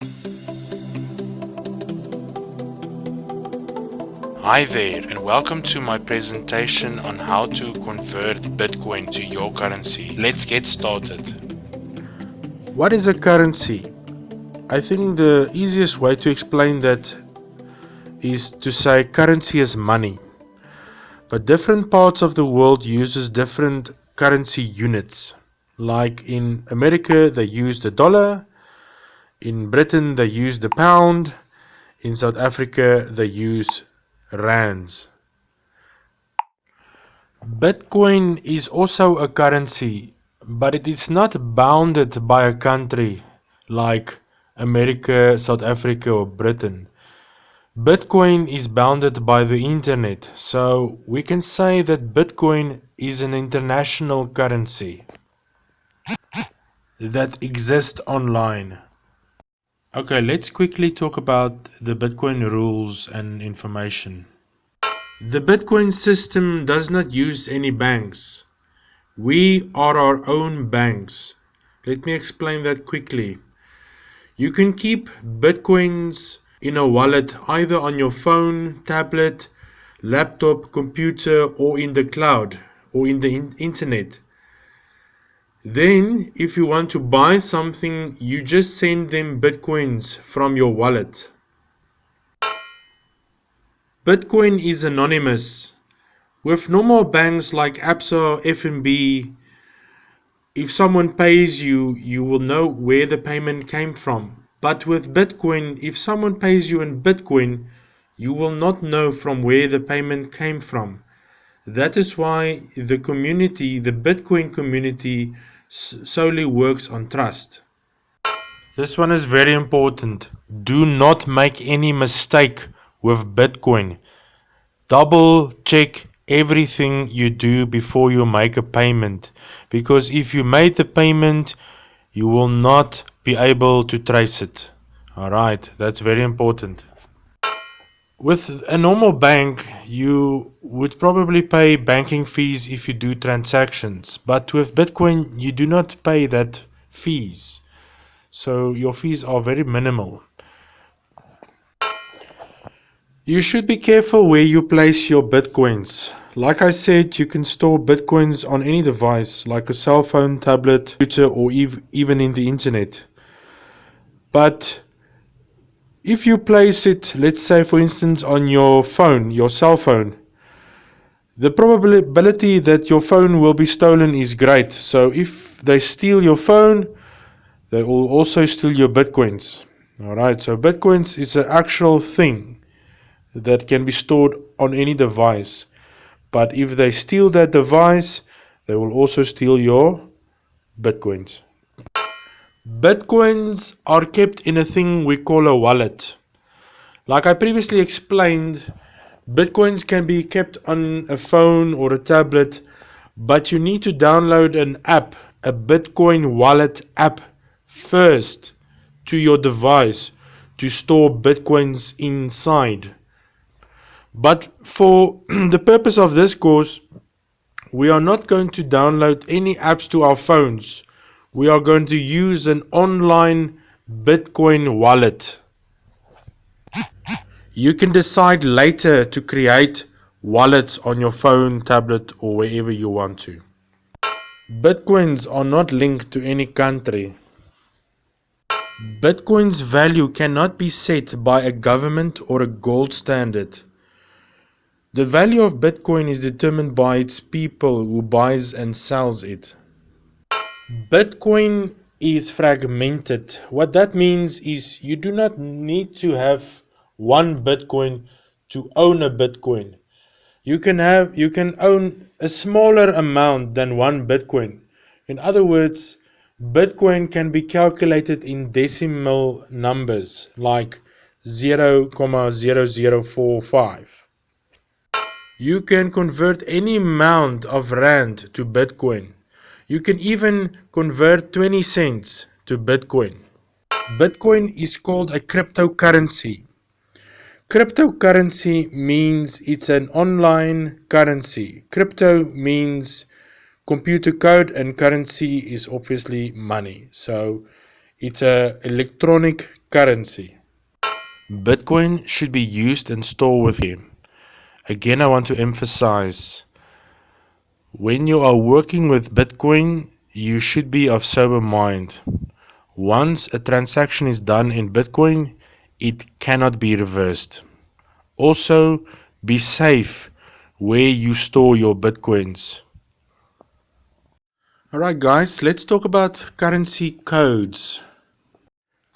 Hi there, and welcome to my presentation on how to convert Bitcoin to your currency. Let's get started. What is a currency? I think the easiest way to explain that is to say currency is money. But different parts of the world uses different currency units. Like in America they use the dollar, in Britain they use the pound, in South Africa they use rands. Bitcoin is also a currency, but it is not bounded by a country like America, South Africa or Britain. Bitcoin is bounded by the internet, so we can say that Bitcoin is an international currency that exists online. Okay, let's quickly talk about the Bitcoin rules and information. The Bitcoin system does not use any banks. We are our own banks. Let me explain that quickly. You can keep Bitcoins in a wallet either on your phone, tablet, laptop, computer, or in the cloud or in the internet. Then, if you want to buy something, you just send them Bitcoins from your wallet. Bitcoin is anonymous. With normal banks like Absa, FNB, if someone pays you, you will know where the payment came from. But with Bitcoin, if someone pays you in Bitcoin, you will not know from where the payment came from. That is why the community, the Bitcoin community, solely works on trust. This one is very important. Do not make any mistake with Bitcoin. Double check everything you do before you make a payment, because if you made the payment you will not be able to trace it. Alright, that's very important. With a normal bank you would probably pay banking fees if you do transactions, but with Bitcoin you do not pay that fees, so your fees are very minimal. You should be careful where you place your Bitcoins. Like I said, you can store Bitcoins on any device, like a cell phone, tablet, computer, or even in the internet. But if you place it, let's say for instance on your phone, your cell phone, the probability that your phone will be stolen is great. So if they steal your phone, they will also steal your Bitcoins. Alright, so Bitcoins is an actual thing that can be stored on any device, but if they steal that device, they will also steal your Bitcoins. Bitcoins are kept in a thing we call a wallet. Like I previously explained, Bitcoins can be kept on a phone or a tablet, but you need to download an app, a Bitcoin wallet app first to your device to store Bitcoins inside. But for the purpose of this course, we are not going to download any apps to our phones. We are going to use an online Bitcoin wallet. You can decide later to create wallets on your phone, tablet, or wherever you want to. Bitcoins are not linked to any country. Bitcoin's value cannot be set by a government or a gold standard. The value of Bitcoin is determined by its people who buys and sells it. Bitcoin is fragmented. What that means is you do not need to have one Bitcoin to own a Bitcoin. You can own a smaller amount than one Bitcoin. In other words, Bitcoin can be calculated in decimal numbers like 0.0045. You can convert any amount of rand to Bitcoin. You can even convert 20 cents to Bitcoin. Bitcoin is called a cryptocurrency. Cryptocurrency means it's an online currency. Crypto means computer code and currency is obviously money. So It's a electronic currency. Bitcoin should be used and stored with you. Again, I want to emphasize, when you are working with Bitcoin, you should be of sober mind. Once a transaction is done in Bitcoin, it cannot be reversed. Also, be safe where you store your Bitcoins. Alright guys, let's talk about currency codes.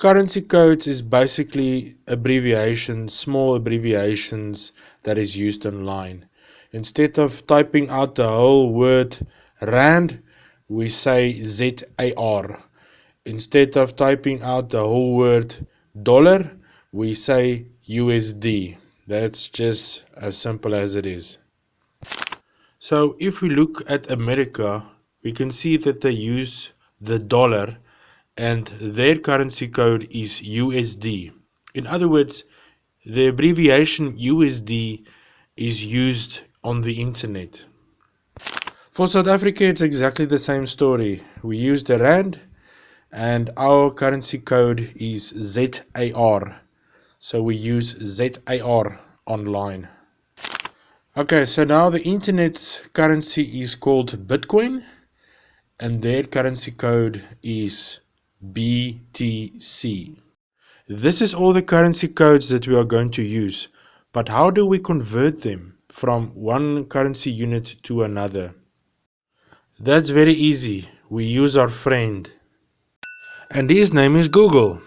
Currency codes is basically abbreviations, small abbreviations that is used online. Instead of typing out the whole word rand, we say ZAR. Instead of typing out the whole word dollar, we say USD. That's just as simple as it is. So if we look at America, we can see that they use the dollar and their currency code is USD. In other words, the abbreviation USD is used on the internet. For South Africa, it's exactly the same story. We use the rand and our currency code is ZAR. So we use ZAR online. Okay, so now the internet's currency is called Bitcoin and their currency code is BTC. This is all the currency codes that we are going to use, but how do we convert them from one currency unit to another? That's very easy. We use our friend, and his name is Google.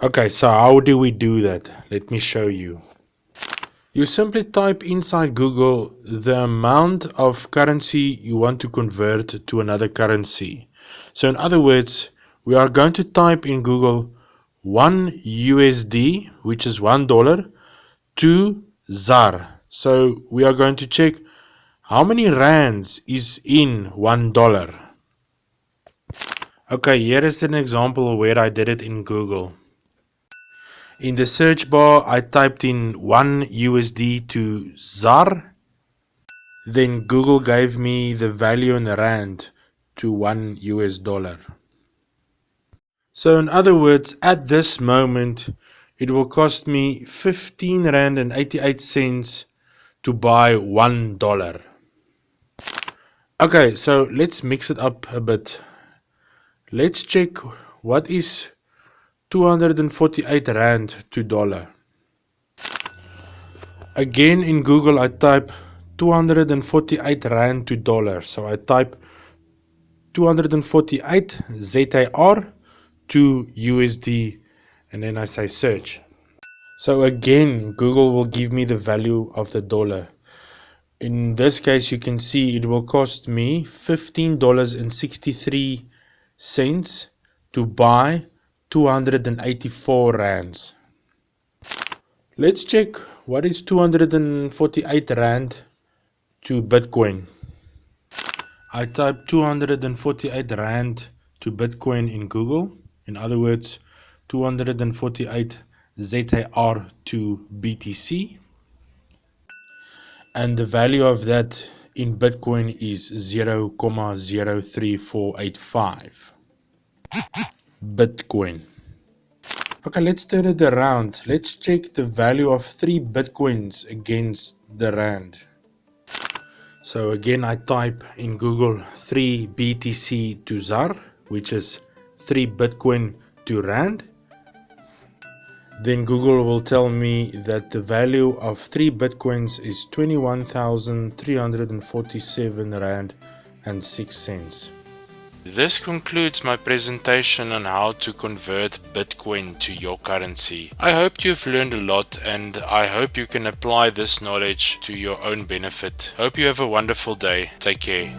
Okay, so how do we do that? Let me show you. You simply type inside Google the amount of currency you want to convert to another currency. So in other words, we are going to type in Google 1 USD, which is $1, to ZAR. So we are going to check how many rands is in $1. Okay, here is an example where I did it in Google. In the search bar, I typed in 1 USD to ZAR. Then Google gave me the value in rand to $1 US. So in other words, at this moment, it will cost me 15 rand and 88 cents to buy $1. Okay, so let's mix it up a bit. Let's check what is 248 rand to dollar. Again in Google I type 248 rand to dollar. So I type 248 ZAR to USD and then I say search. So again Google will give me the value of the dollar. In this case you can see it will cost me $15.63 to buy 284 rands. Let's check what is 248 rand to Bitcoin. I type 248 rand to Bitcoin in Google. In other words, 248 ZAR to BTC. And the value of that in Bitcoin is 0.03485 Bitcoin. Okay, let's turn it around. Let's check the value of 3 Bitcoins against the rand. So again I type in Google 3 BTC to ZAR, which is 3 Bitcoin to rand. Then Google will tell me that the value of 3 Bitcoins is 21,347 rand and 6 cents. This concludes my presentation on how to convert Bitcoin to your currency. I hope you've learned a lot and I hope you can apply this knowledge to your own benefit. Hope you have a wonderful day. Take care.